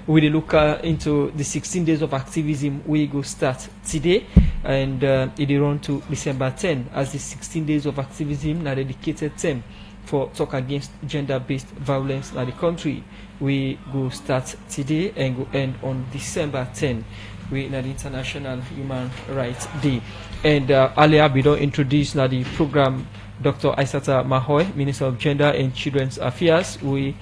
we look into the 16 days of activism. We go start today, and it run to December 10 as the 16 days of activism na dedicated term for talk against gender-based violence in the country. We go start today and go end on December 10. We na the International Human Rights Day. And earlier we don't introduce na the program Dr. Aissata Mahoi, Minister of Gender and Children's Affairs. We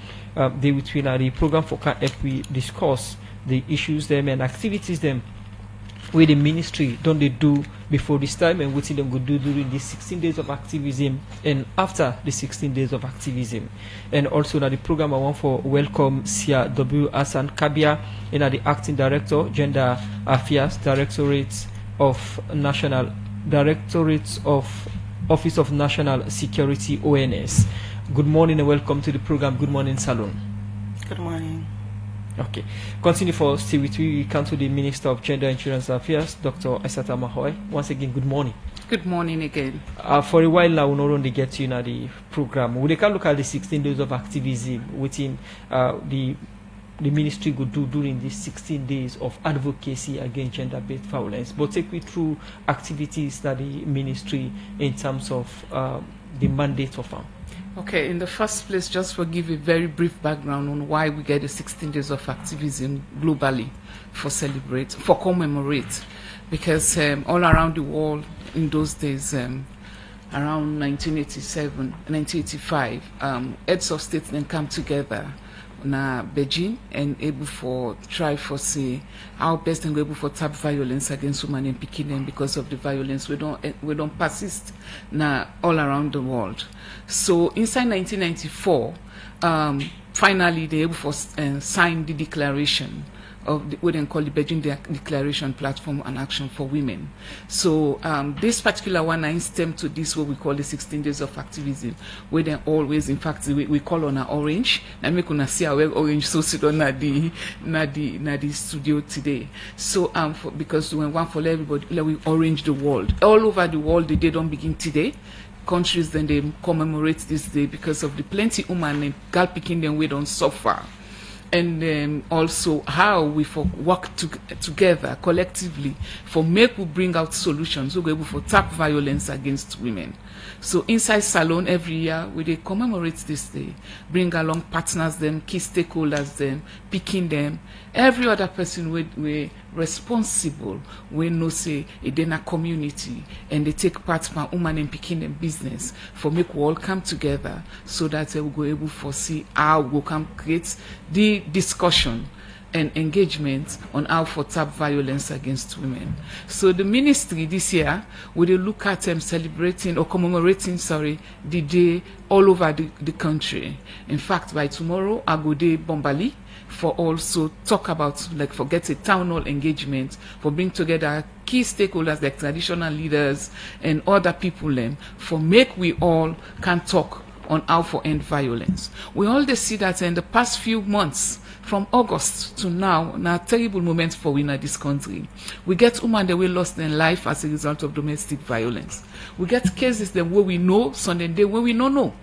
deal with the program for can help we discuss the issues them and activities them with the ministry don't they do before this time and what them go do during the 16 days of activism and after the 16 days of activism. And also now the program I want for welcome Sia W. Hassan Kabia, the acting director, Gender Affairs, Directorates of Office of National Security, ONS. Good morning and welcome to the program. Good morning, Salon. Good morning. Okay. Continue for stay with we come to the Minister of Gender and Children's Affairs, Dr. Aissata Mahoi. Once again, good morning. Good morning again. For a while now, we not only get you in the program. We can look at the 16 days of activism within the ministry could do during these 16 days of advocacy against gender-based violence. But take me through activities that the ministry in terms of the mandate of them. Okay, in the first place, just for give a very brief background on why we get the 16 days of activism globally for commemorate, because all around the world in those days, around 1987, 1985, heads of state then come together na Beijing and able for try for say how best and able for tap violence against women and picking them because of the violence we don't persist na all around the world. So inside 1994, finally they able for sign the declaration of what they call the Beijing Declaration Platform and Action for Women. So this particular one I stem to this what we call the 16 days of activism, where they always, in fact, we call on a orange. And we can see our orange so sit on the studio today. So because we want for everybody, like we orange the world all over the world. The day don't begin today. Countries then they commemorate this day because of the plenty women and girl picking them we don't suffer. And also how we work together collectively for make we bring out solutions. We're able to tap violence against women. So inside Salon every year we they commemorate this day, bring along partners them, key stakeholders them, picking them, every other person we responsible we know say in a community and they take part from women and picking them business for make we all come together so that we go able to see how we can create the discussion and engagement on how for tap violence against women. So the ministry this year will look at celebrating or commemorating the day all over the country. In fact, by tomorrow I go to Bombali for also talk about forget a town hall engagement for bring together key stakeholders like traditional leaders and other people for make we all can talk on how for end violence. We all see that in the past few months from August to now terrible moments for we in this country. We get women that we lost their life as a result of domestic violence. We get cases that where we know, Sunday day where we don't know.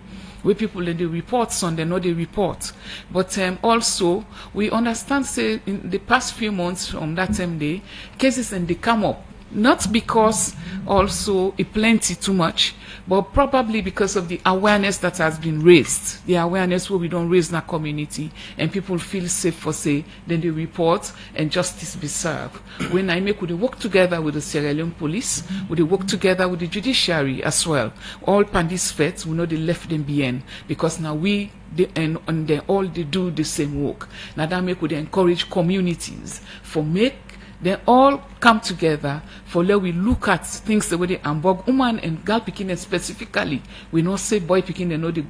Where people they report, Sunday no they report. But also we understand say in the past few months from that same day, cases and they come up. Not because also it plenty too much, but probably because of the awareness that has been raised. The awareness where we don't raise in our community and people feel safe for say, then they report and justice be served. When I make we work together with the Sierra Leone police, we work together with the judiciary as well. All pandis feds, we know they left them behind because now they all they do the same work. Now that make we encourage communities for make they all come together for let we look at things the way they ambog woman and girl picking specifically. We not say boy picking they know they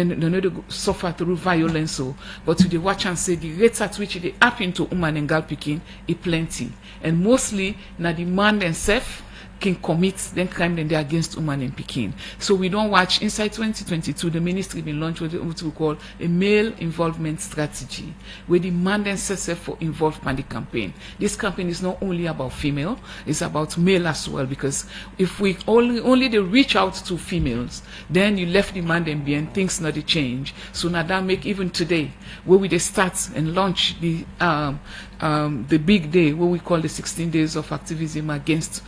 know they suffer through violence so but to the watch and say the rates at which they happen to woman and girl picking is plenty. And mostly now the man themselves can commit then crime then they against woman and pikin. So we don't watch inside 2022 the ministry been launched what we call a male involvement strategy where the man then sets for involved in the campaign. This campaign is not only about female, it's about male as well, because if we only they reach out to females, then you left the man then behind, things not the change. So now that make even today where we they start and launch the big day where we call the 16 days of activism against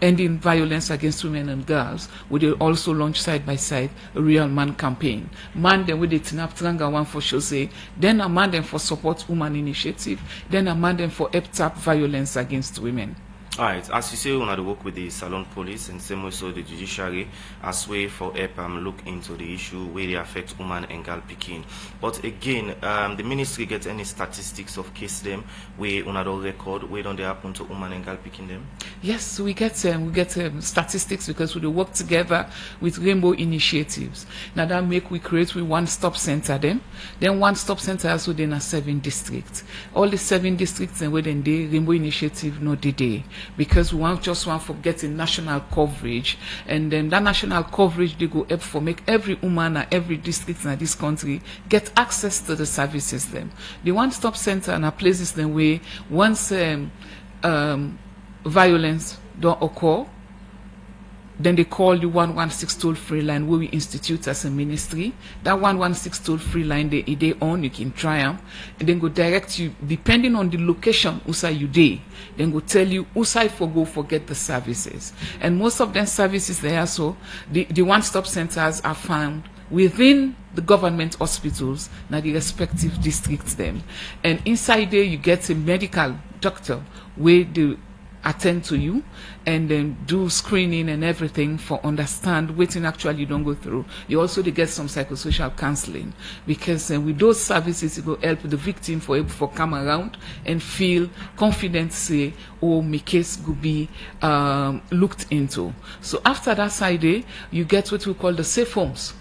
ending violence against women and girls, we they also launch side by side a real man campaign. Man then with the tinap tranga one for sure say, then a man then for support woman initiative, then a man then for help tap violence against women. All right, as you say, we want to work with the Salon Police and same also the judiciary as way for help look into the issue where they affect woman and girl picking. But again, the ministry gets any statistics of case them where on a record where don't they happen to woman and girl picking them? Yes, we get statistics because we work together with Rainbow Initiatives. Now that make we create with one-stop center them. Then one-stop center also then are 7 districts. All the 7 districts and where then they Rainbow Initiative no day. Because we just want for getting national coverage, and then that national coverage they go help for make every woman and every district in this country get access to the services them. The one-stop center and places them where once violence don't occur, then they call the 116 toll-free line where we institute as a ministry. That 116 toll-free line they on, you can try them, and then go direct you, depending on the location usai you day, then go tell you usai for go forget the services. And most of them services there, so the one-stop centers are found within the government hospitals, now the respective districts them. And inside there you get a medical doctor where they attend to you and then do screening and everything for understand waiting actually you don't go through. You also they get some psychosocial counseling because with those services it will help the victim for able to come around and feel confident say my case could be looked into. So after that side you get what we call the safe homes.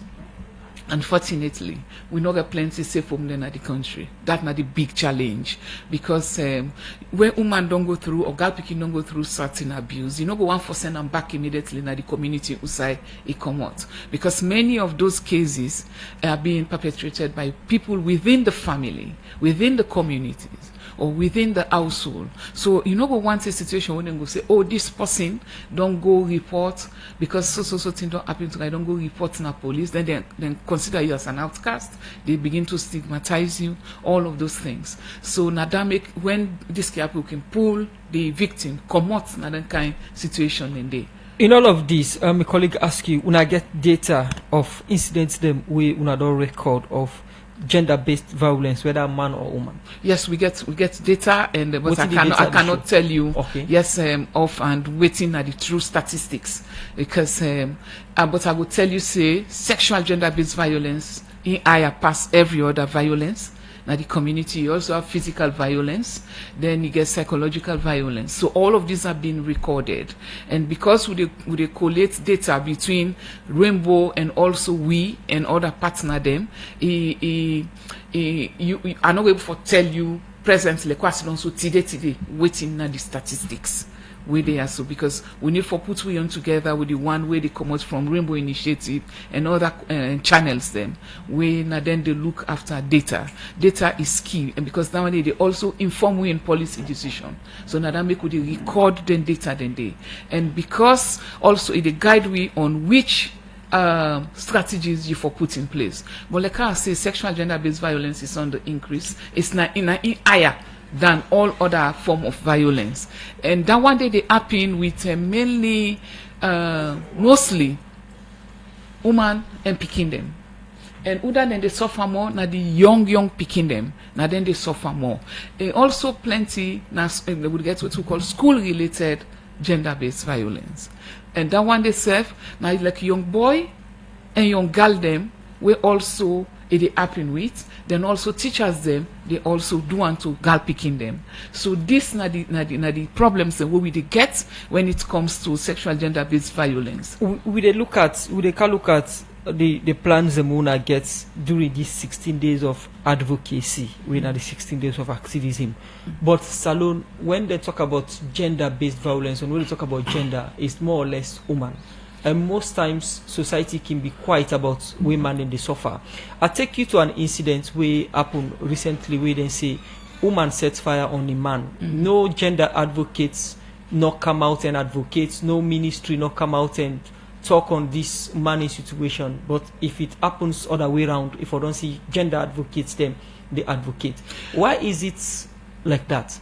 Unfortunately, we know get plenty safe home in the country. That's not the big challenge because when women don't go through or girl picking don't go through certain abuse, you know go 1% and back immediately in the community usai it come out because many of those cases are being perpetrated by people within the family, within the communities, or within the household. So you know go want a situation when they go say, oh, this person don't go report because so thing don't happen to I don't go report to the police, then consider you as an outcast, they begin to stigmatize you, all of those things. So now that make when this people can pull the victim, come out in that kind of situation in there. In all of this, my colleague asked you, when I get data of incidents them we don't record of gender-based violence, whether man or woman. Yes, we get data, and but I cannot tell you. Okay. Yes, off and waiting at the true statistics because but I will tell you say sexual gender-based violence in higher past every other violence. Now the community you also have physical violence, then you get psychological violence. So all of these are being recorded, and because we collate data between Rainbow and also we and other partner them, you are not able to tell you presently question so today waiting at the statistics. Where they are so because we need for put we on together with the one way they come out from Rainbow Initiative and other channels them where now then they look after data. Data is key, and because nowadays they also inform we in policy decision. So now that make we record then data then they, and because also it guide we on which strategies you for put in place. But like I say, sexual gender-based violence is on the increase. It's not in higher than all other form of violence, and that one day they happen with mainly mostly woman and picking them, and other than they suffer more now the young picking them now then they suffer more, and also plenty now they would get what we call school related gender-based violence, and that one they serve now like young boy and young girl them we also it happen with, then also teachers them they also do want to girl picking them. So this na the problems that we get when it comes to sexual gender based violence. We can look at the plans Zamuna gets during these 16 days of advocacy, when are the 16 days of activism. But Salon, when they talk about gender-based violence, and when they talk about gender, it's more or less woman. And most times, society can be quiet about women in the suffer. I take you to an incident where happened recently where they say, woman sets fire on a man. No gender advocates not come out and advocate, no ministry not come out and talk on this money situation. But if it happens other way around, if I don't see gender advocates, then they advocate. Why is it like that?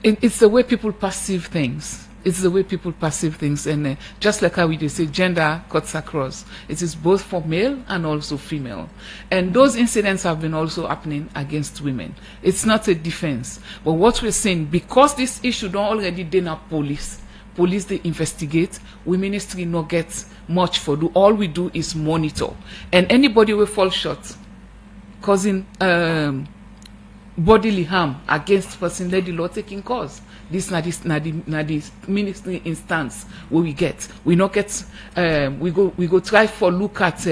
It's the way people perceive things. It's the way people perceive things, and just like how we say, gender cuts across. It is both for male and also female, and those incidents have been also happening against women. It's not a defense, but what we're saying, because this issue don't already deny police they investigate. We ministry not get much for do. All we do is monitor, and anybody will fall short, causing bodily harm against person, let the law taking cause. This na the ministry instance where we get. We not get. We go try for look at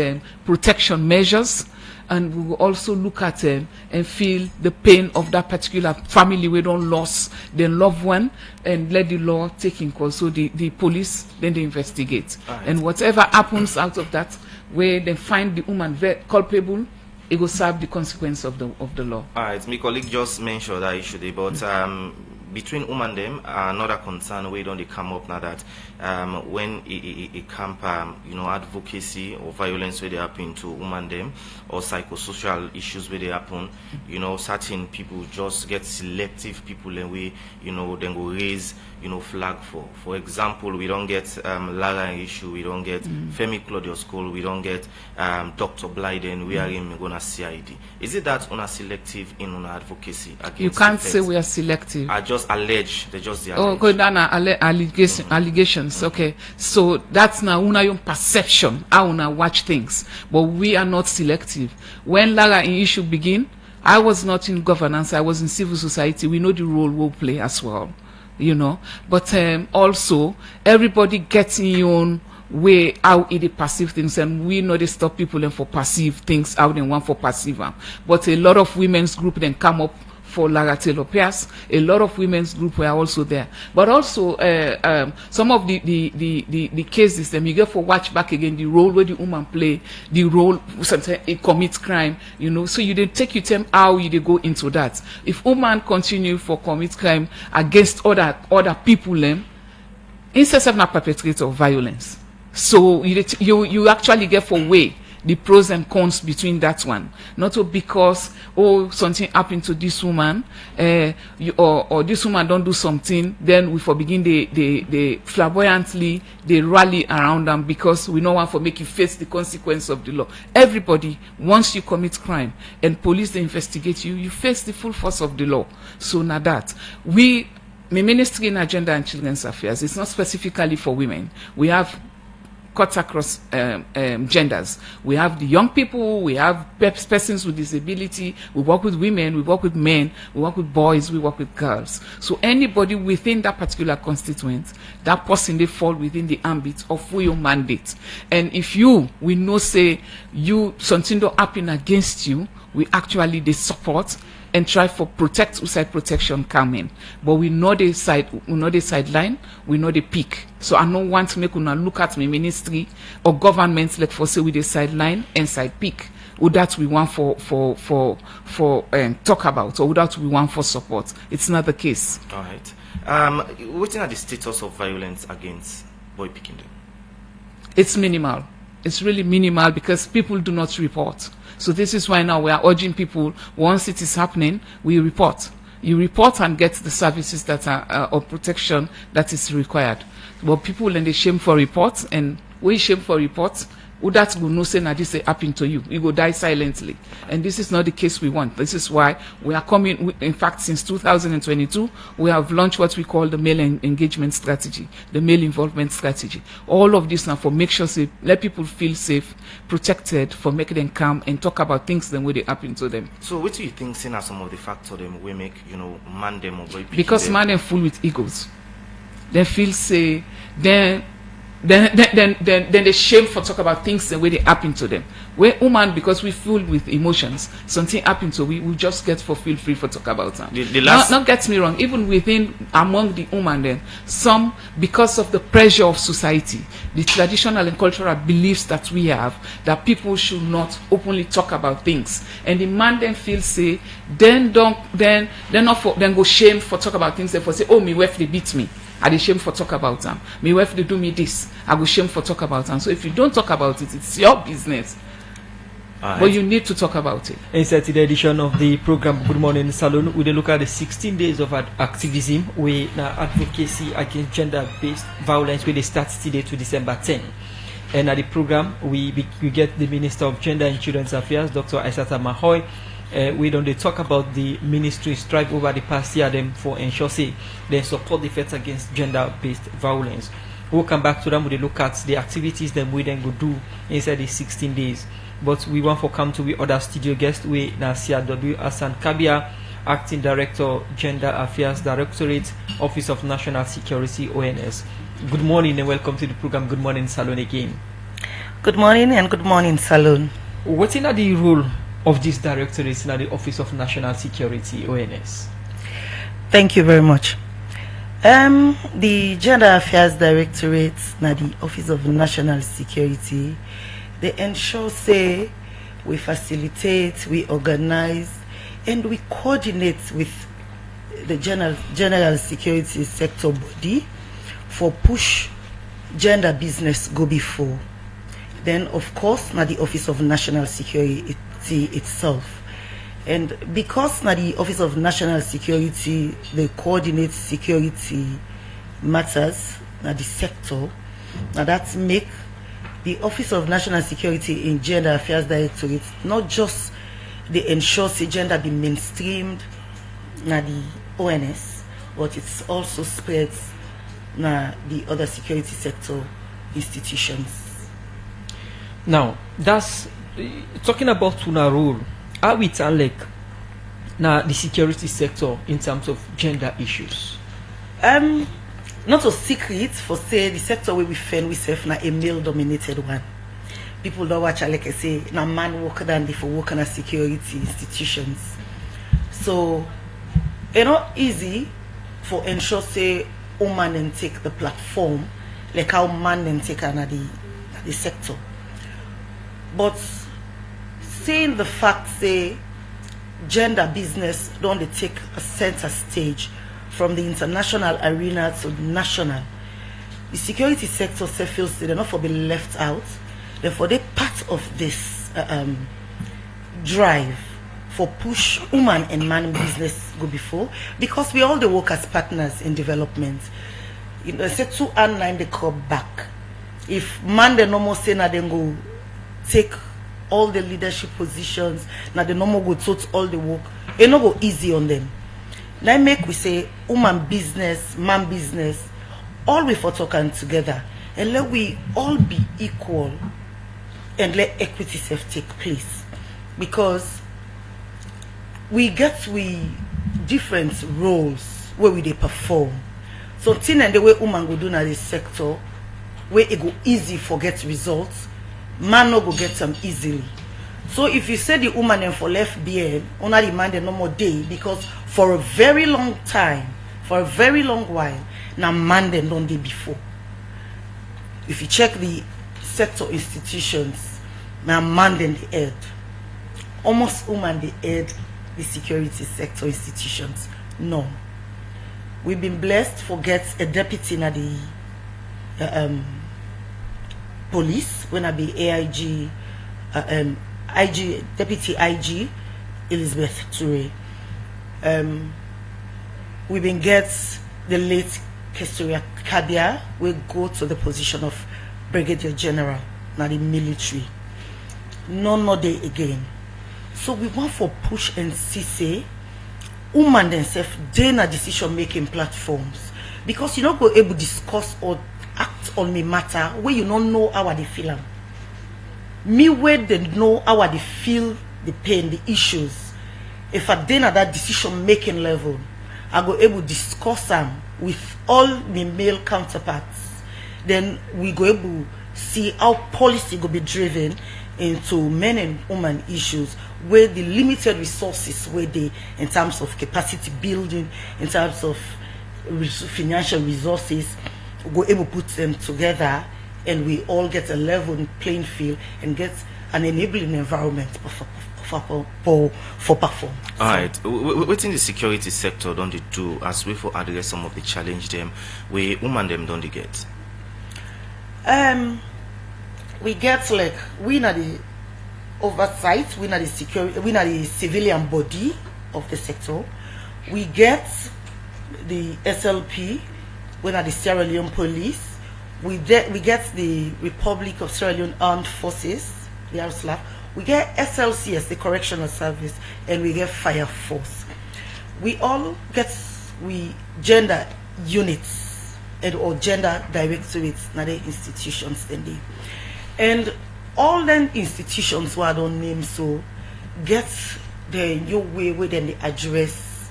protection measures, and we will also look at and feel the pain of that particular family we don't lost their loved one, and let the law take in course. So the police then they investigate, and whatever happens out of that, where they find the woman very culpable, it will serve the consequence of the law. All right, my colleague just mentioned that issue there, but between Uman Dey, another concern we don't come up now that when a camp advocacy or violence where they happen to Uman Dey or psychosocial issues where they happen, certain people just get selective people and we then go raise flag for. For example, we don't get Lara issue, we don't get Femi Claudius Cole, we don't get Dr. Blyden, we are in gonna CID. Is it that on a selective in on advocacy against? You can't say we are selective. I just allege, they just the allege. Oh, good, allegations. Okay, so that's now una your perception how una watch things, but we are not selective. When Lara in issue begin, I was not in governance, I was in civil society. We know the role we'll play as well, but also everybody gets in your own way how it perceive things, and we know they stop people and for perceive things how they want for perceive them. But a lot of women's group then come up for Lara Taylor Pierce. A lot of women's group were also there, but also some of the cases them you get for watch back again the role where the woman play, the role sometimes it commits crime, so you didn't take your time how you they go into that. If woman continue for commit crime against other people them, instead of not perpetrator of violence, so you actually get for way the pros and cons between that one. Not so because something happened to this woman, or this woman don't do something, then we for begin they flamboyantly they rally around them because we don't want to make you face the consequence of the law. Everybody, once you commit crime and police they investigate you, you face the full force of the law. So now that my ministry in Agenda and Children's Affairs, it's not specifically for women. We have cuts across genders. We have the young people, we have persons with disability, we work with women, we work with men, we work with boys, we work with girls. So anybody within that particular constituent, that person they fall within the ambit of your mandate. And if we know say something don't happen against you, we actually they support and try for side protection coming. But we know the sideline, we know the peak. So I don't want to make una look at my ministry or governments like for say with the sideline and side peak. Or that we want for talk about, or that we want for support. It's not the case. All right. What are the status of violence against boy picking them? It's minimal. It's really minimal because people do not report. So this is why now we are urging people, once it is happening, we report. You report and get the services that are of protection that is required. But people and they shame for reports, and we shame for reports, that will no say that this happened to you. You go die silently. And this is not the case we want. This is why we are coming, in fact, since 2022, we have launched what we call the male engagement strategy, the male involvement strategy. All of this now for make sure let people feel safe, protected, for making them calm and talk about things the way they happen to them. So what do you think are some of the factors them we make, man them or boy because man them full with egos. They feel say, then then they shame for talk about things the way they happen to them. Where woman, because we filled with emotions, something happened to we just get for feel free for talk about them. Not get me wrong, even within among the woman, then some, because of the pressure of society, the traditional and cultural beliefs that we have, that people should not openly talk about things, and the man then feels say then go shame for talk about things. They for say, oh, me wife they beat me, I dey shame for talk about them. Me wife they do me this, I go shame for talk about them. So if you don't talk about it, it's your business. But you need to talk about it. Inside the edition of the program Good Morning Salon, we look at the 16 days of activism with advocacy against gender-based violence, where they start today to December 10. And at the program, we get the Minister of Gender and Children's Affairs, Dr. Mahoi. We don't talk about the ministry's strive over the past year them for ensure they support the fight against gender-based violence. We'll come back to them with a look at the activities that we then go do inside the 16 days. But we want to come to the other studio guest, we Nasia W. Hassan Kabia, Acting Director, Gender Affairs Directorate, Office of National Security, ONS. Good morning and welcome to the program Good Morning Salon again. Good morning and good morning Salon. What's in the role of this directorate in the Office of National Security, ONS? Thank you very much. The Gender Affairs Directorate na the Office of National Security, they ensure say we facilitate, we organize, and we coordinate with the general security sector body for push gender business go before. Then of course na the Office of National Security itself. And because na the Office of National Security, they coordinate security matters na the sector, now that make the Office of National Security in Gender Affairs Directorate not just they ensure say gender be mainstreamed na the ONS, but it's also spreads na the other security sector institutions. Now, that's talking about Tuna role. How we like now the security sector in terms of gender issues? Not a secret for say the sector where we find ourselves na a male dominated one. People don't watch like I say na man work than they for work in a security institutions. So it's not easy for ensure say woman and take the platform like how man and take another the sector. But saying the fact say gender business don't they take a center stage from the international arena to the national, the security sector feels they're not for be left out, therefore they're part of this drive for push woman and man business go before, because we all the work as partners in development. You know, say 2 and 9 they come back. If man the normal say na then go take all the leadership positions, now the normal go tote all the work, it not go easy on them. Now make we say woman business, man business, all we for talking together, and let we all be equal and let equity self take place, because we get different roles where we they perform. So thing and the way woman go do na this sector, where it go easy for get results, man no go get them easily. So if you say the woman and for left behind, only the man no more day, because for a very long time, for a very long while, now man then don't day before. If you check the sector institutions, now man then the head. Almost woman the head the security sector institutions. No. We've been blessed for get a deputy na the police when I be AIG IG Deputy IG Elizabeth Toure. We been get the late Kestoria Kabia, we go to the position of Brigadier General, now the military. No day again. So we want for push and see say women themselves they na decision making platforms, because you not go able to discuss or act on me matter where you don't know how they feel them. Me where they know how they feel the pain, the issues. If I then at that decision making level, I go able to discuss them with all my male counterparts. then we go able see how policy go be driven into men and women issues where the limited resources where they in terms of capacity building, in terms of financial resources, go able to put them together, and we all get a level playing field and get an enabling environment for perform. All right. What in the security sector don't they do as we for address some of the challenge them we woman them don't they get? We get like we not the oversight, we not the security, we not the civilian body of the sector. We get the SLP, we not the Sierra Leone police. We get the Republic of Sierra Leone Armed Forces, the RSLAF. We get SLCS, the Correctional Service, and we get Fire Force. We all get gender units or gender directorates, not the institutions then they. And all them institutions who I don't name so get the new way where then they address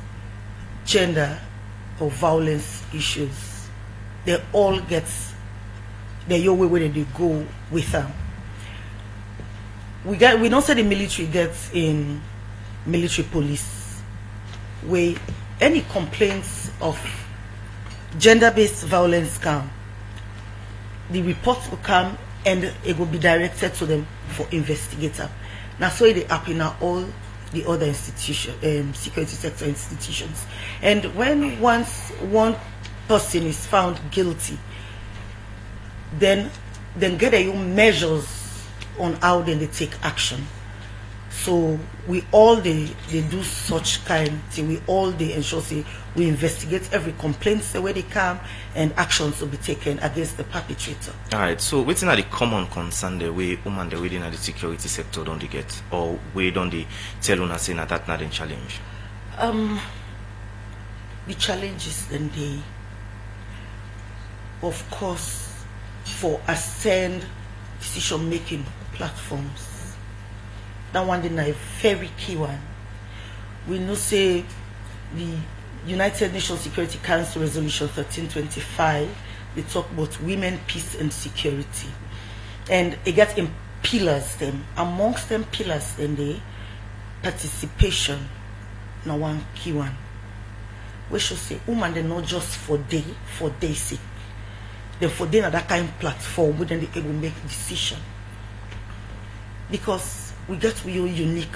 gender or violence issues. They all get the your way where they go with them. We don't say the military gets in military police where any complaints of gender-based violence come, the reports will come and it will be directed to them for investigator. Now so it happen in all the other institutions, security sector institutions. And when once one person is found guilty, then get a measures on how then they take action. So we all they do such kind thing. We all they ensure say we investigate every complaint say where they come and actions will be taken against the perpetrator. All right. So what's not the common concern the way woman the within the security sector don't they get, or we don't they tell una say that not a challenge? The challenges then they, of course, for ascend decision making platforms. That one is a very key one. We know say the United Nations Security Council Resolution 1325, they talk about women, peace and security. And it gets in pillars them. Amongst them pillars then the participation. Now one key one. We should say women they not just for day sake. Then for them that kind of platform where then they able make decision. Because we get your unique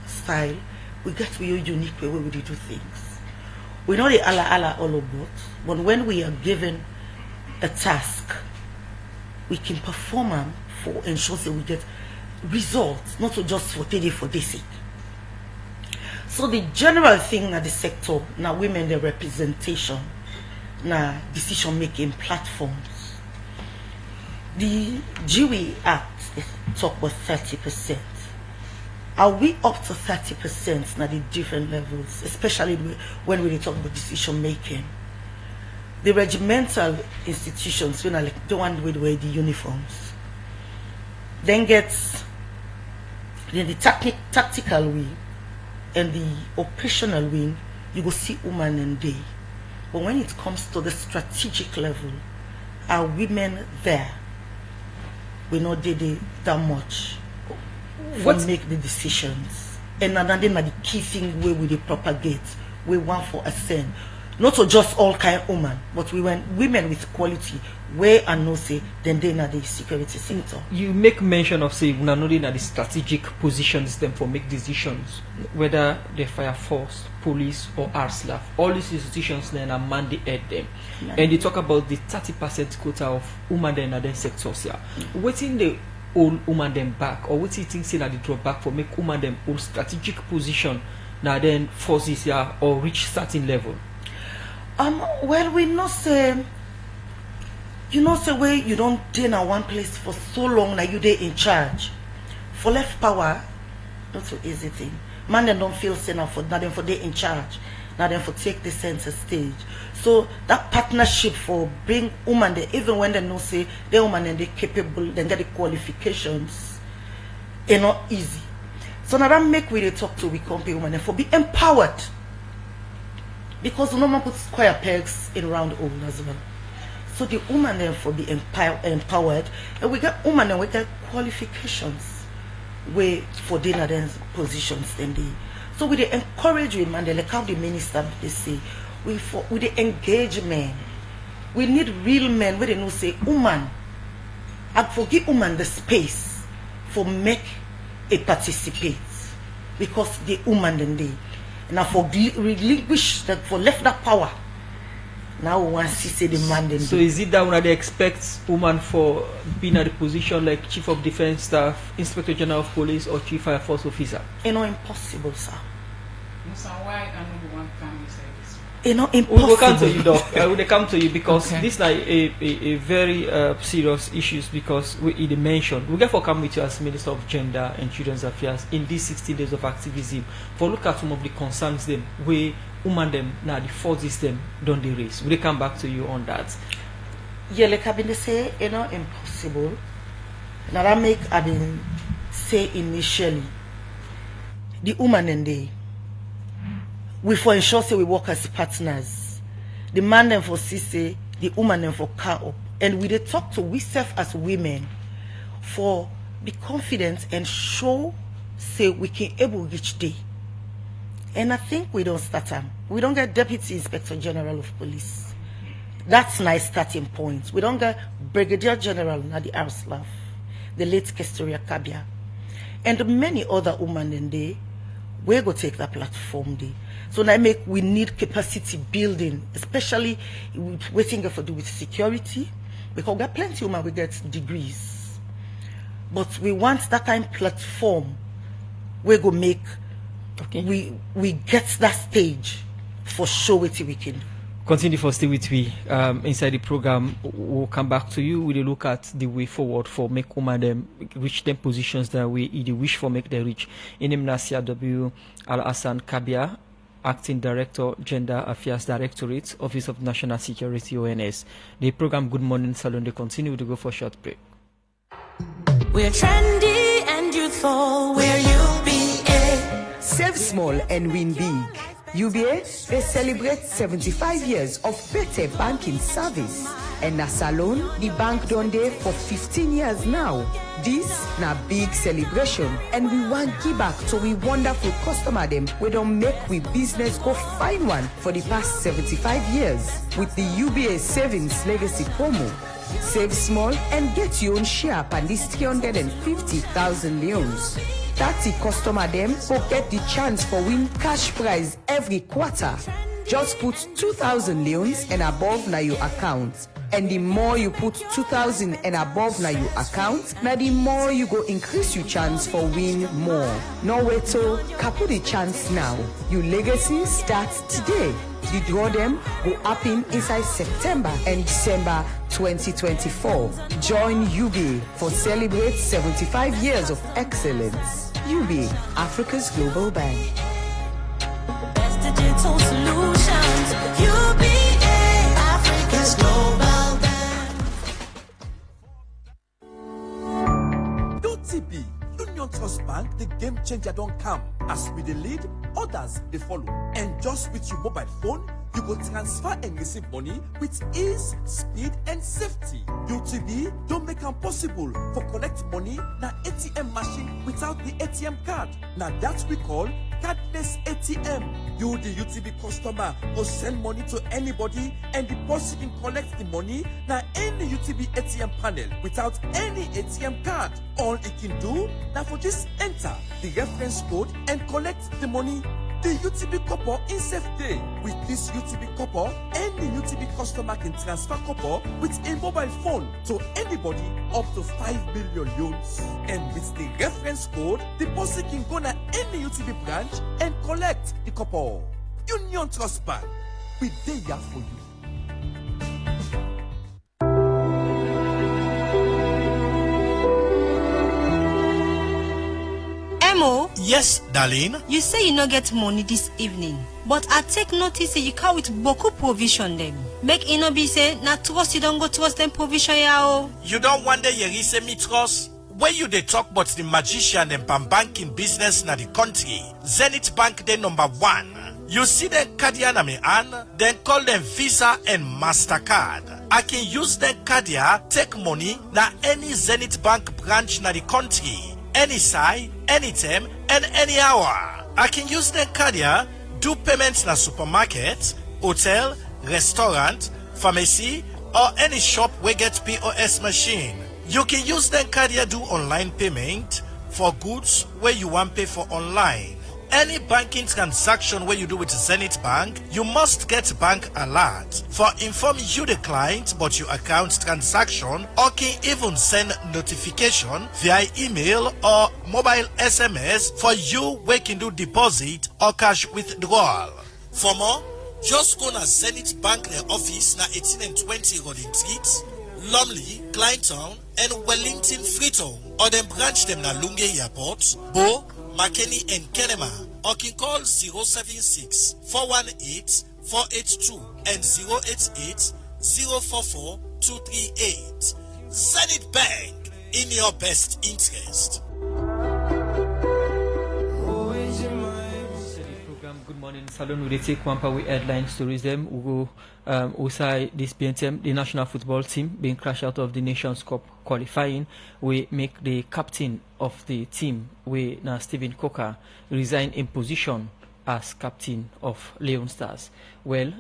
style, we get your unique way we do things. We know the Allah all about, but when we are given a task, we can perform them for ensure that we get results, not just for day sake. So the general thing at the sector, now women the representation, now decision making platforms. The GWE Act talk about 30%. Are we up to 30% now the different levels, especially when we talk about decision making? The regimental institutions, when like the one with wear the uniforms, then gets the tactical wing and the operational wing, you go see Uman Dey. But when it comes to the strategic level, are women there? We not did it that much for make the decisions. And then the key thing where we propagate, we want for ascend. Not to just all kind of women, but we want women with quality where and no say then they na the security sector. You make mention of say we not in the strategic positions them for make decisions, whether the fire force, police or RSLAF. All these institutions then are mandate them. And they talk about the 30% quota of women in other sectors here. What's in the old woman them back, or what do you think say that the drawback for make women them old strategic position now then forces here or reach certain level? Well, we not say, you know, say where you don't stay in one place for so long that you they in charge. For left power, not so easy thing. Man them don't feel say now for nothing for they in charge, now them for take the center stage. So that partnership for bring women there, even when they know say they woman and they capable, then get the qualifications, it's not easy. So now that make we they talk to we company women and for be empowered. Because no man put square pegs in round hole as well. So the woman then for be empowered, and we get woman and we get qualifications way for dinner then positions then they. So we they encourage women, they like how the minister they say, we the engagement. We need real men where they know say woman. And forgive woman the space for make a participate because the woman then they. Now for relinquish that for left that power. Now we want to see the man then. So is it that when they expect woman for being at the position like Chief of Defense Staff, Inspector General of Police, or Chief Fire Force Officer? Impossible, sir. Why I know the one time you say this? Impossible. We will come to you, Doc. I will come to you because Okay. these are a very serious issues because we mentioned. We get for come with you as Minister of Gender and Children's Affairs in these 60 days of activism for look at some of the concerns them where women them now the fourth system don't they raise. Will they come back to you on that? Yeah, like I've been say, impossible. Now that make I've been say initially, the woman and they, we for ensure say we work as partners. The man them for say, the woman them for car up, and we they talk to we self as women for be confident and show say we can able reach day. And I think we don't start them. We don't get Deputy Inspector General of Police. That's nice starting point. We don't get Brigadier General Nadi Arslav, the late Kestoria Kabia, and many other women in there. We go take that platform there. So now we need capacity building, especially with waiting for do with security, because we got plenty of women we get degrees, but we want that kind of platform. We go make. Okay. We get that stage for sure what we can do. Continue for stay with me inside the program. We'll come back to you with a look at the way forward for make women them reach them positions that we either wish for make them reach. In Nasia W. Al Hassan Kabia, Acting Director, Gender Affairs Directorate, Office of National Security (ONS). The program Good Morning Salon they continue to go for a short break. We're trendy and youthful. We're UBA. Save small and win big. UBA, they celebrate 75 years of better banking service. And na Salon, the bank done there for 15 years now. This na big celebration and we want give back to we wonderful customer them. We don't make we business go find one for the past 75 years with the UBA Savings Legacy promo. Save small and get your own share on this 350,000 leones. 30 customer them will get the chance for win cash prize every quarter. Just put 2,000 leones and above na your account. And the more you put 2,000 and above na your account, na the more you go increase your chance for win more. No wait to kapu the chance now. Your legacy starts today. The draw them will happen inside September and December 2024. Join UBA for celebrate 75 years of excellence. UBA, Africa's global bank. Best digital solutions. UBA, Africa's global bank. UTB, Union Trust Bank, the game changer don't come. As we the lead, others they follow. And just with your mobile phone, you will transfer and receive money with ease, speed, and safety. UTB don't make it possible for collect money na ATM machine without the ATM card. Now that we call cardless ATM. You, the UTB customer, will send money to anybody and the person can collect the money na any UTB ATM panel without any ATM card. All it can do now for just enter the reference code and collect the money. The UTB copper in safe day. With this UTB copper, any UTB customer can transfer copper with a mobile phone to anybody up to 5 million loans. And with the reference code, the person can go to any UTB branch and collect the copper. Union Trust Bank, we there for you. Emo, Yes, darling. you say you no get money this evening, but I take notice say you come with boku provision them. Make it no be say na trust you don't go trust them provision ya. You don't wonder you say me trust? When you they talk about the magician and banking business na the country, Zenith Bank they number 1. You see them Cardia na me hand, then call them Visa and MasterCard. I can use them Cardia, take money na any Zenith Bank branch na the country, any side, anytime, and any hour. I can use them Cardia, do payments na supermarket, hotel, restaurant, pharmacy, or any shop where get POS machine. You can use them Cardia do online payment for goods where you want pay for online. Any banking transaction where you do with Zenith Bank, you must get bank alert for inform you the client about your account transaction, or can even send notification via email or mobile SMS for you where can do deposit or cash withdrawal. For more, just go to Zenith Bank their office na 18 and 20 Rodin Street, Lumley, Kleintown, and Wellington Freetown, or them branch them na Lunge Airport, Bo, Makeni and Kenema, or can call 076 418 482 and 088 044 238. Zenith Bank, in your best interest. Good morning, Salon. We take one power headlines tourism. We go outside this BNTM, the national football team being crashed out of the Nations Cup qualifying. We make the captain of the team, we now Stephen Coker, resign in position as captain of Leone Stars. Well,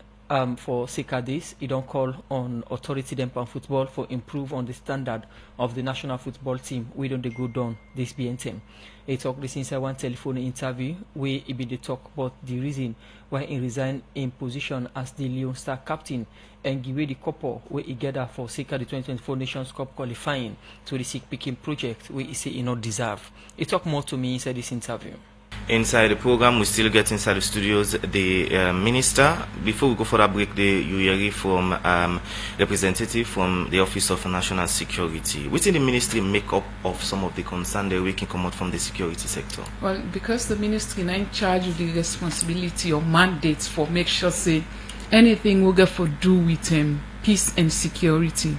for sake of this, he don't call on authority them on football for improve on the standard of the national football team. We don't go down this BNTM. He talked this inside one telephone interview where he be the talk about the reason why he resigned in position as the Leone Star captain and give away the couple where he gather for sake of the 2024 Nations Cup qualifying to the sick picking project where he say he not deserve. He talked more to me inside this interview. Inside the program, we still get inside the studios the minister. Before we go for that break, you hear from representative from the Office of National Security. Within the ministry make up of some of the concern that we can come out from the security sector? Well, because the ministry is in charge of the responsibility or mandates for make sure say anything we get for do with peace and security,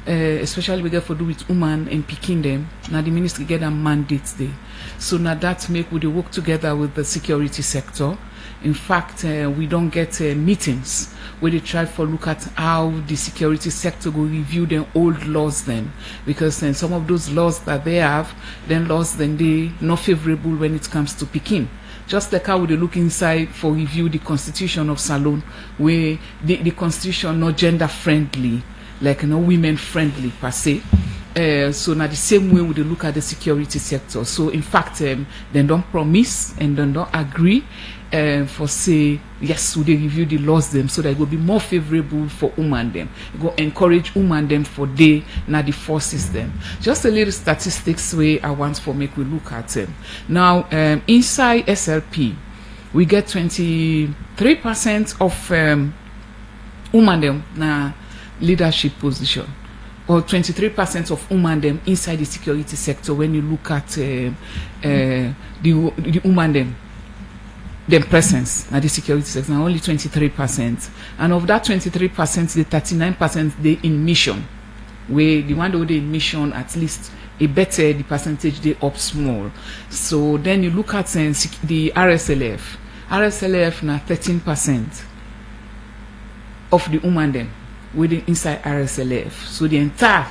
especially we get for do with Uman and Pikin them. Now the ministry get a mandate there. So now that make we work together with the security sector. In fact, we don't get meetings where they try to look at how the security sector will review the old laws then, because then some of those laws that they have, then laws then they not favorable when it comes to Pekin. Just like how they look inside for review the constitution of Salon, where the constitution not gender friendly, like women friendly per se. So now the same way we look at the security sector. So in fact, they don't promise and they don't agree for say yes, we review the laws them so that it will be more favorable for Uman them. Go encourage Uman them for they now the forces them. Just a little statistics way I want for make we look at them. Now inside SLP, we get 23% of Uman them na leadership position, or 23% of Uman them inside the security sector. When you look at the Uman them presence at the security sector, only 23%, and of that 23%, the 39% they in mission. Where the one that they in mission, at least a better the percentage they up small. So then you look at the RSLF. RSLF na 13% of the Uman them within inside RSLF. So the entire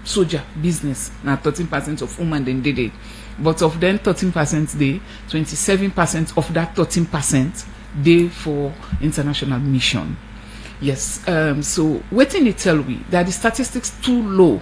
soldier business now 13% of Uman them did it. But of them 13% they 27% of that 13% they for international mission. Yes. So waiting it tell we that the statistics too low.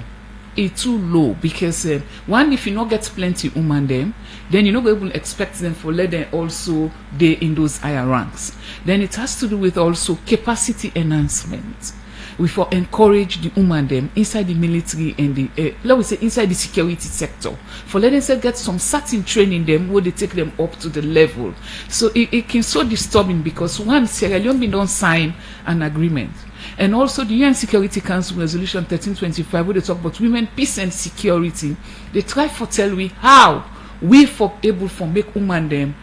It's too low because one, if you not get plenty Uman them, then you're not able to expect them for let them also they in those higher ranks. Then it has to do with also capacity enhancement. We for encourage the Uman them inside the military and the let we say inside the security sector. For let them say get some certain training them where they take them up to the level. So it can so disturbing because one, Sierra Leone don't sign an agreement. And also the UN Security Council Resolution 1325, where they talk about women, peace and security. They try to tell we how we for able for make Uman them,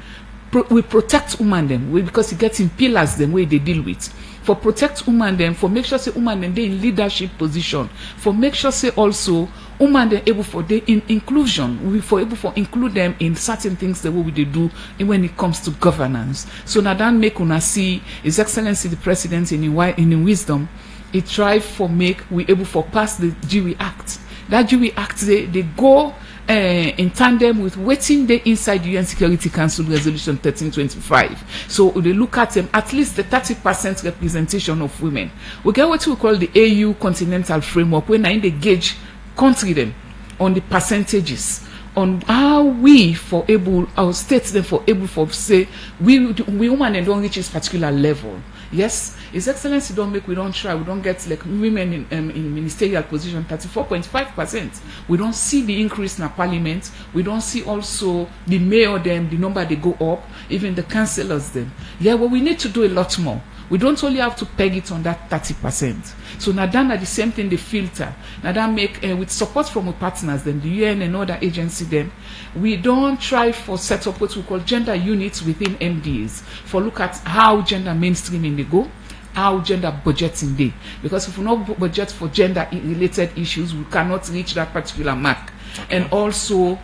we protect Uman them, because it gets in pillars them way they deal with. For protect Uman them, for make sure say Uman them they in leadership position. For make sure say also woman they able for the inclusion, we for able for include them in certain things the way we do when it comes to governance. So now that make una see His Excellency the President in wisdom, he tried for make we able for pass the Dewey Act. That Dewey Act they go in tandem with waiting the inside UN Security Council Resolution 1325. So they look at them at least the 30% representation of women. We get what we call the AU Continental Framework, when I the gauge country them on the percentages on how we for able our states them for able for say we women and don't reach this particular level. Yes, His Excellency don't make, we don't try, we don't get like women in ministerial position 34.5%. We don't see the increase in our parliament. We don't see also the mayor them, the number they go up, even the councillors them. Yeah, well, we need to do a lot more. We don't only have to peg it on that 30%. So now that the same thing they filter. Now that make with support from our partners, then the UN and other agency them, we don't try for set up what we call gender units within MDs for look at how gender mainstreaming they go, how gender budgeting they. Because if we not budget for gender related issues, we cannot reach that particular mark. And also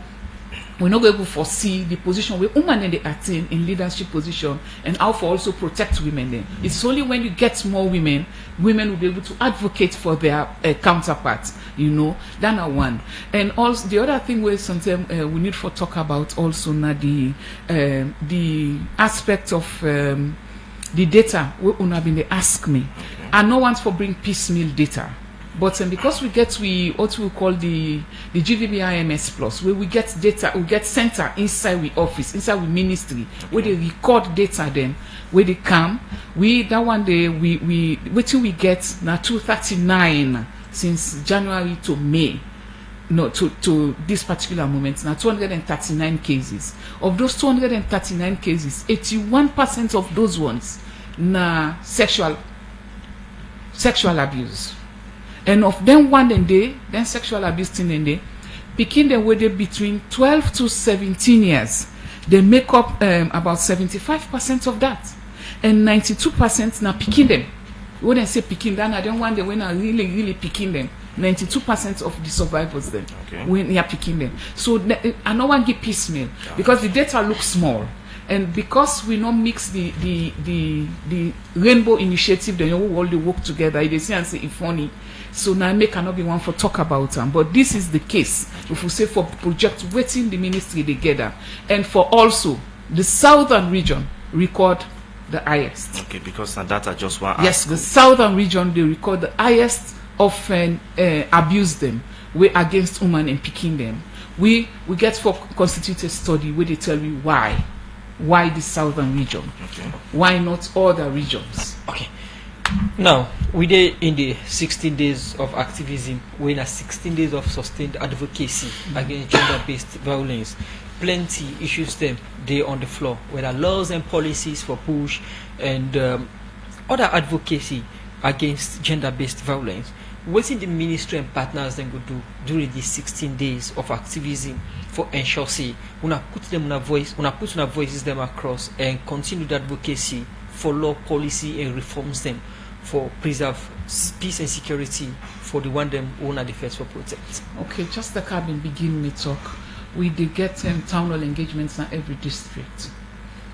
we're not able to foresee the position where women they attain in leadership position and how for also protect women then. It's only when you get more women will be able to advocate for their counterparts, you know. That's one. And also the other thing where sometimes we need to talk about also now the aspect of the data where una been they ask me. I no want for bring piecemeal data. But because we get what we call the GVBIMS Plus, where we get data, we get center inside we office, inside we ministry, where they record data then, where they come. That one day we till we get now 239 since January to May. No, to this particular moment, now 239 cases. Of those 239 cases, 81% of those ones na sexual abuse. And of them one and day, then sexual abuse thing and day, picking them where they between 12 to 17 years, they make up about 75% of that. And 92% now picking them. When I say picking them, I don't want them when I really picking them. 92% of the survivors then when they are picking them. So I don't want to give piecemeal because the data looks small. And because we don't mix the rainbow initiative, then we all they work together. They say and say it's funny. So now I cannot be one for talk about them. But this is the case. If we say for project waiting the ministry together, and for also the southern region record the highest. Okay, because the data just one. Yes, the southern region they record the highest often abuse them. We against women and picking them. We get for constituted study where they tell you why the southern region, why not other regions. Okay. Now, we dey in the 16 days of activism, we in 16 days of sustained advocacy against gender-based violence. Plenty issues them they on the floor, whether laws and policies for push and other advocacy against gender-based violence. What in the ministry and partners then go do during these 16 days of activism for ensure say una put them on a voice, una put on voices them across and continue the advocacy for law, policy and reforms them for preserve peace and security for the one them who are the first for protect. Okay, just like I've been beginning me talk, we did get town hall engagements in every district.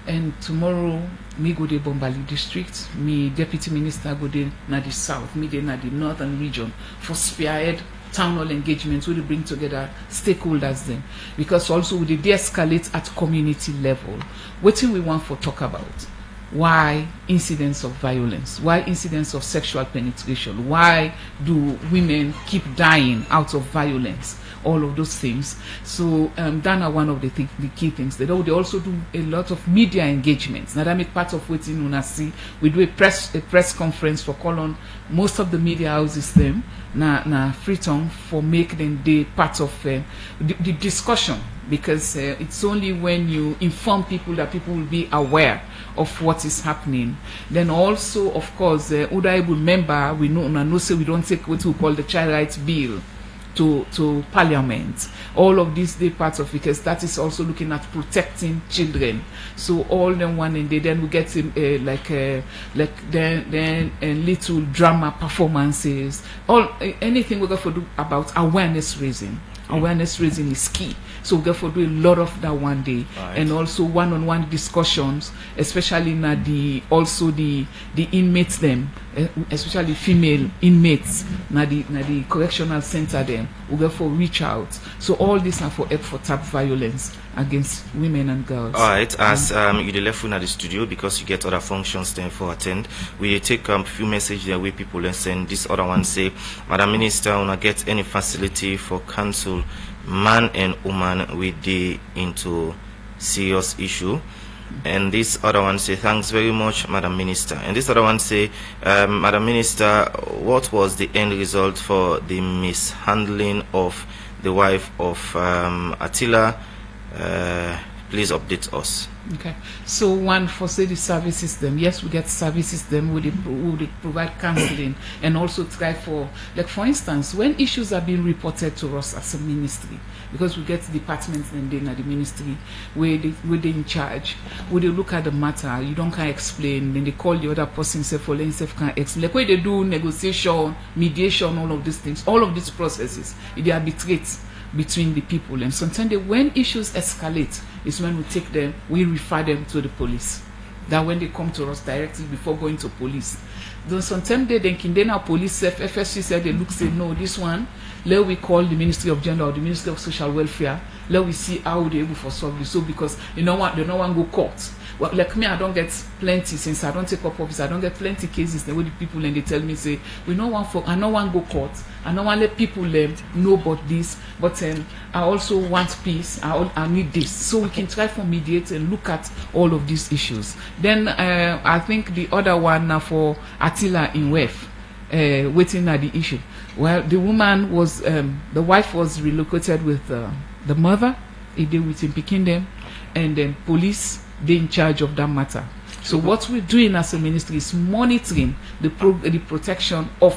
And tomorrow, me go to Bombali district, me deputy minister go to the south, me na the northern region for spearhead town hall engagements where they bring together stakeholders then. Because also we de-escalate at community level. What do we want for talk about? Why incidents of violence? Why incidents of sexual penetration? Why do women keep dying out of violence? All of those things. So that are one of the key things. They also do a lot of media engagements. Now that make part of what in see. We do a press conference for call on most of the media houses them na Freetown for make them the part of the discussion, because it's only when you inform people that people will be aware of what is happening. Then also, of course, Udaibu member, we know say we don't take what we call the child rights bill to Parliament. All of these they part of, because that is also looking at protecting children. So all them one and then we get then little drama performances, all anything we got to do about awareness raising. Awareness raising is key. So we therefore do a lot of that one day, Right. and also one-on-one discussions, especially na the inmates them, especially female inmates na the correctional center them. We therefore reach out. So all these are for help for tap violence against women and girls. All right, as you dey left at the studio because you get other functions then for attend, we take few messages there where people then send. This other one say, Madam Minister, wanna get any facility for counsel man and woman with the into serious issue. And this other one say, thanks very much, Madam Minister. And this other one say, Madam Minister, what was the end result for the mishandling of the wife of Attila? Please update us. Okay, so one for say the service system. Yes, we get service system. We provide counseling and also try for, like for instance, when issues are being reported to us as a ministry, because we get departments and then at the ministry where they in charge, where they look at the matter, you don't can explain, then they call the other person, say for themselves can explain. Like where they do negotiation, mediation, all of these things, all of these processes, they arbitrate between the people, and sometimes when issues escalate is when we take them, we refer them to the police. That when they come to us directly before going to police. Though sometimes they then our police FSC said they look say no, this one let we call the Ministry of Gender or the Ministry of Social Welfare, let we see how they able for solve this. So because you know what, they don't want to go court. Well, like me, I don't get plenty since I don't take up office. I don't get plenty cases. The way the people and they tell me say we no want for, I no want go court. I don't want let people know about this. But I also want peace. I need this, so we can try for mediate and look at all of these issues. Then I think the other one now for Attila in Wef, waiting at the issue. Well, the woman was the wife was relocated with the mother. He did with him picking them, and then police. They in charge of that matter. So what we're doing as a ministry is monitoring the protection of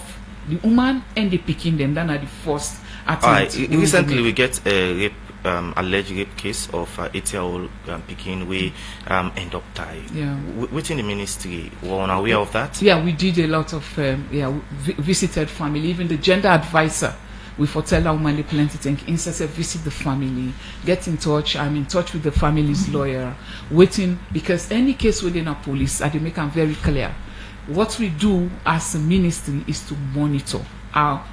the woman and the picking them. That are the first attempt. Recently, we get a rape, alleged rape case of 8-year-old Pekin. We end up tied. Yeah. Within the ministry, were aware of that? Yeah, we did a lot of visited family. Even the gender advisor. We foretell our woman plenty things. Instead, visit the family, get in touch. I'm in touch with the family's lawyer, waiting, because any case within our police, I make them very clear. What we do as a ministry is to monitor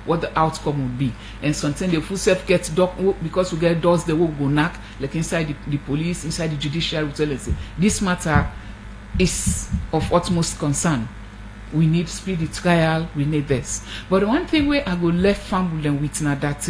what the outcome would be. And sometimes the full self gets because we get doors they will go knock, like inside the police, inside the judiciary, we tell us this matter is of utmost concern. We need speedy trial, we need this. But the one thing where I go left family with now that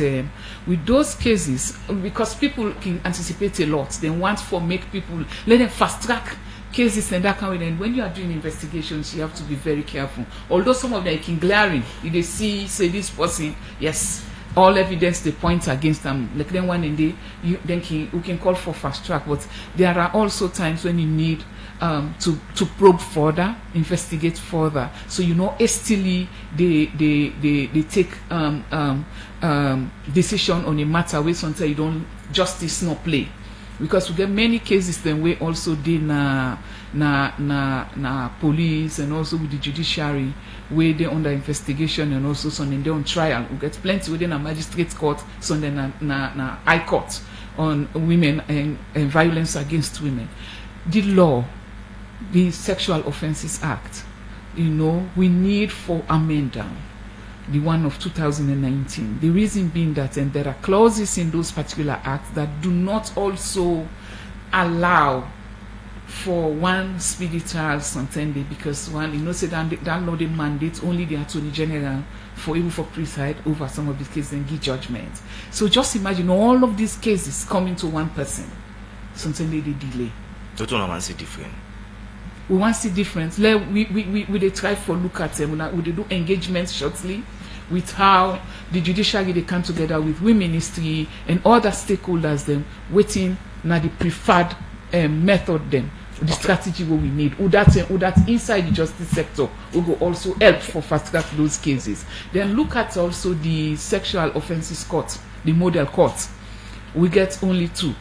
with those cases, because people can anticipate a lot, they want for make people, let them fast track cases and that kind of thing. When you are doing investigations, you have to be very careful. Although some of them can glaring, if they see, say this person, yes, all evidence they point against them, like then one and day, you can call for fast track. But there are also times when you need to probe further, investigate further. So hastily they take decision on a matter where sometimes you don't justice no play, because we get many cases then we also did na police and also with the judiciary where they under investigation and also some they on trial. We get plenty within a magistrate court, some then na high court on women and violence against women. The law, the Sexual Offences Act, we need for amendment, the one of 2019. The reason being that there are clauses in those particular acts that do not also allow for one speedy trial sometimes, because one, say that law they mandate only the Attorney General for even for preside over some of these cases and give judgment. So just imagine all of these cases coming to one person. Sometimes they delay. Don't want to see different. We want to see difference. We they try for look at them. We they do engagement shortly with how the judiciary they come together with we ministry and other stakeholders them waiting now the preferred method them the strategy what we need. Would that inside the justice sector will go also help for fast track those cases. Then look at also the sexual offences court, the model court. We get only 2.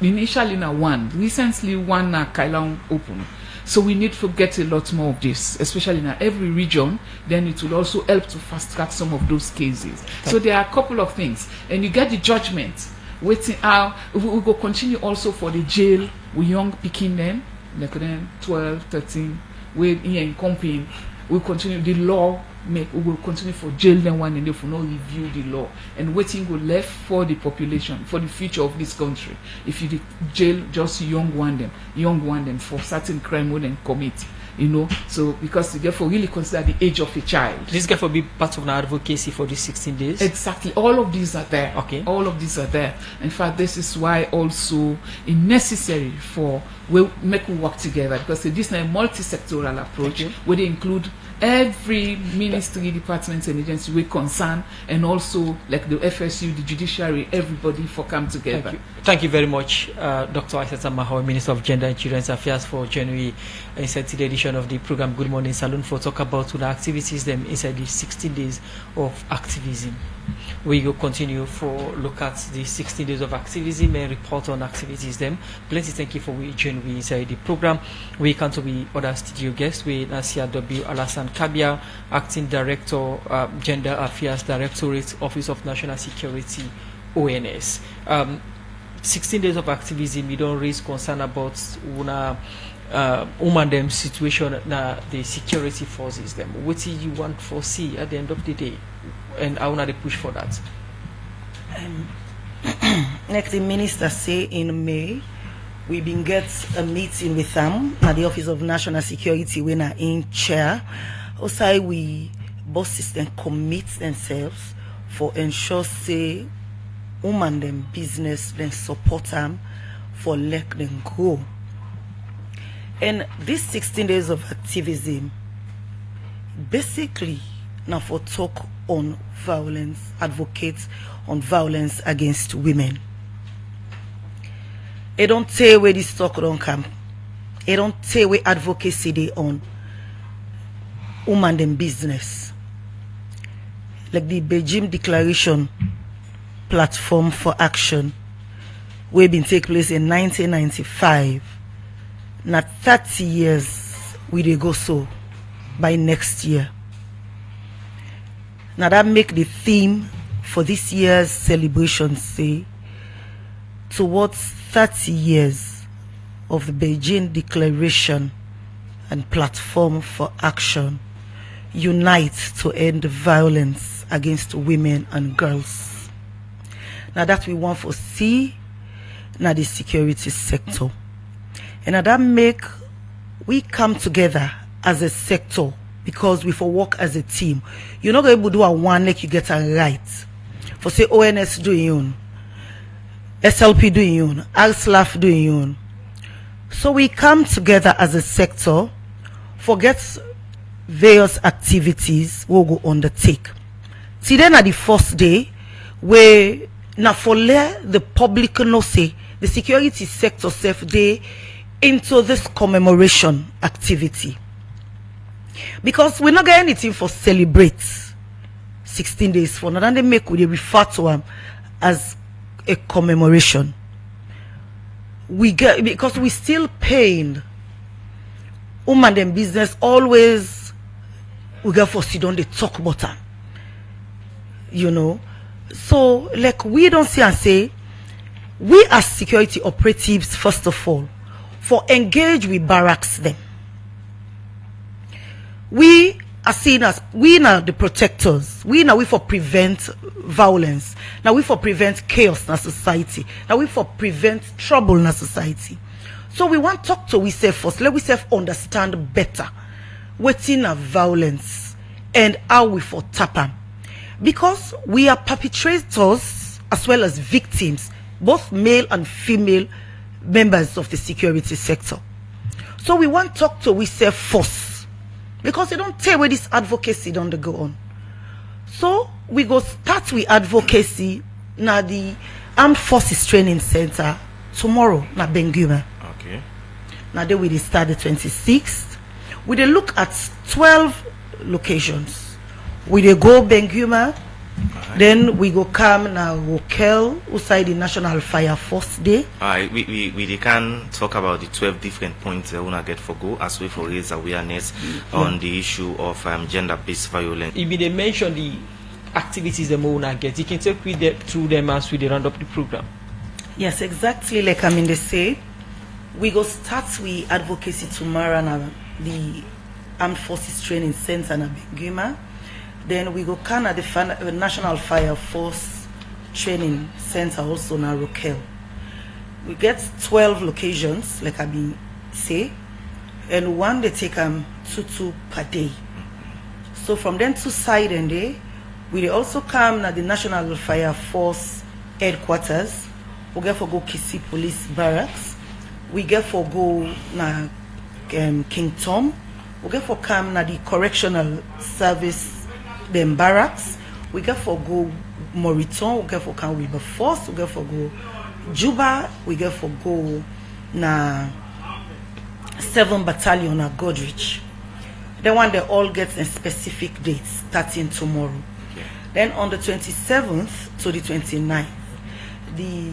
Initially now 1. Recently one Kailang open. So we need to get a lot more of this, especially in every region. Then it will also help to fast track some of those cases. So there are a couple of things, and you get the judgment. Waiting out, we will go continue also for the jail with young picking them, like then 12, 13. We here in company, we continue the law. We will continue for jail them one and they for not review the law and waiting go left for the population, for the future of this country. If you the jail just young one them for certain crime when they commit, so because you therefore really consider the age of a child. This guy for be part of the advocacy for these 16 days. Exactly, all of these are there. Okay, all of these are there. In fact, this is why also it's necessary for we make we work together, because this is a multi-sectoral approach where they include every ministry, departments and agency we concern, and also like the FSU, the judiciary, everybody for come together. Thank you very much, Dr. Aisata Mahoi, Minister of Gender and Children's Affairs, for joining inside the edition of the program Good Morning Saloon for talk about the activities them inside the 16 days of activism. We will continue for look at the 16 days of activism and report on activities them. Plenty thank you for joining we inside the program. We come to be other studio guests with CRW Alasan Kabia, Acting Director, Gender Affairs Directorate, Office of National Security, ONS. 16 days of activism, you don't raise concern about Uman Dey situation na the security forces them. What do you want to foresee at the end of the day? And I want to push for that. Like the minister say in May, we been get a meeting with them at the Office of National Security when I in chair. Also, we bosses then commit themselves for ensure say Uman Dey business then support them for let them grow. And this 16 days of activism basically now for talk on violence, advocate on violence against women. It don't say where this talk don't come. It don't say where advocacy they on Uman Dey business. Like the Beijing Declaration Platform for Action, we been take place in 1995. Now 30 years we dey go so by next year. Now that make the theme for this year's celebration say towards 30 years of the Beijing Declaration and Platform for Action, unite to end violence against women and girls. Now that we want to see now the security sector. And that make we come together as a sector because we for work as a team. You're not able to do a one like you get a right. For say ONS doing own, SLP doing own, ALSLAF doing own. So we come together as a sector, forget various activities we'll go undertake. See then at the first day, where now for let the public know say the security sector self day into this commemoration activity, because we're not getting anything for celebrate 16 days for now, and they make we refer to them as a commemoration. We get because we still paying Uman Dey business always we get for sit down they talk about them, so like we don't see and say we as security operatives first of all for engage with barracks them. We are seen as we now the protectors. We for prevent violence. Now we for prevent chaos in our society. Now we for prevent trouble in our society. So we want to talk to we say first. Let we self understand better what's in our violence and how we for tap them. Because we are perpetrators as well as victims, both male and female members of the security sector. So we want to talk to we say first, because they don't tell where this advocacy don't go on. So we go start with advocacy na the Armed Forces Training Center tomorrow na Benguima. Okay. Now they will start the 26th. We dey look at 12 locations. We dey go Benguma, then we go come now Rokel, outside the National Fire Force Day. We can talk about the 12 different points that we get for go as we for raise awareness on the issue of gender-based violence. If they mention the activities the Mona get, you can take with them through them as we round up the program. Yes, exactly like they say. We go start with advocacy tomorrow now the Armed Forces Training Center in Benguma. Then we go come at the National Fire Force Training Center also in Rokel. We get 12 locations, like I been say, and one they take 2 per day. So from then to side and day, we also come at the National Fire Force headquarters. We get for go Kisi Police Barracks. We get for go na King Tom. We get for come na the Correctional Service them barracks. We get for go Moriton. We get for come Wilberforce. We get for go Juba. We get for go na 7 Battalion na Godrich. Then one they all get a specific dates starting tomorrow. Then on the 27th to the 29th, the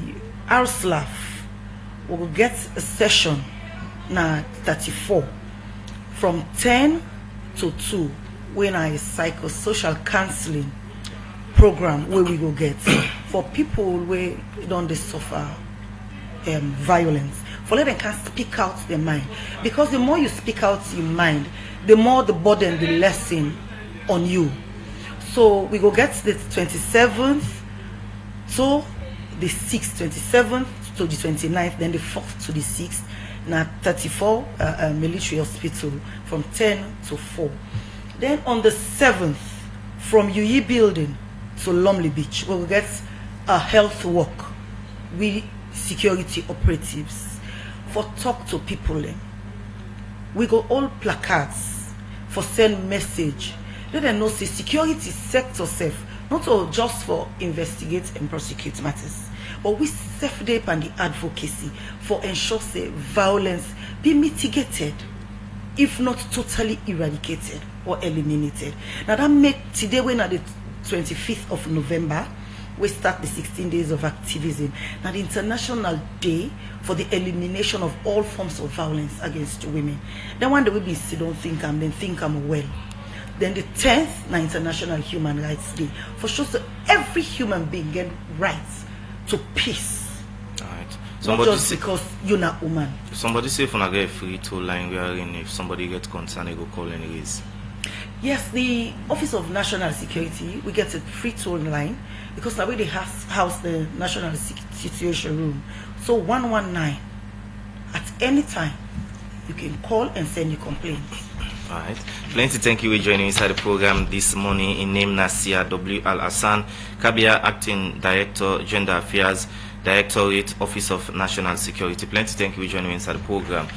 Arslav will get a session na 34 from 10 to 2 when I psychosocial counseling program where we go get for people where don't they suffer violence, for let them can speak out their mind, because the more you speak out your mind, the more the burden, the lesson on you. So we go get the 27th to the 6th, 27th to the 29th, then the 4th to the 6th, now 34 military hospital from 10 to 4. Then on the 7th, from UE building to Lumley Beach, we will get a health walk with security operatives for talk to people. We go all placards for send message. Let them know say security sector safe, not all just for investigate and prosecute matters, but we safe day and the advocacy for ensure say violence be mitigated, if not totally eradicated or eliminated. Now that make today when at the 25th of November we start the 16 days of activism. Now the International Day for the elimination of all forms of violence against women. Then one day we be still don't think I'm then think I'm well. Then the 10th na International Human Rights Day for sure so every human being get rights to peace. Alright. Not just because you're not woman. Somebody say if I get a free toll line wherein if somebody gets concerned they go call anyways. Yes, the Office of National Security, we get a free toll line because now we house the National Situation Room. So 119 at any time you can call and send your complaints. Alright. Plenty thank you for joining inside the program this morning. In name Nasia W. Al Hassan, Kabia Acting Director, Gender Affairs, Directorate, Office of National Security. Plenty thank you for joining inside the program.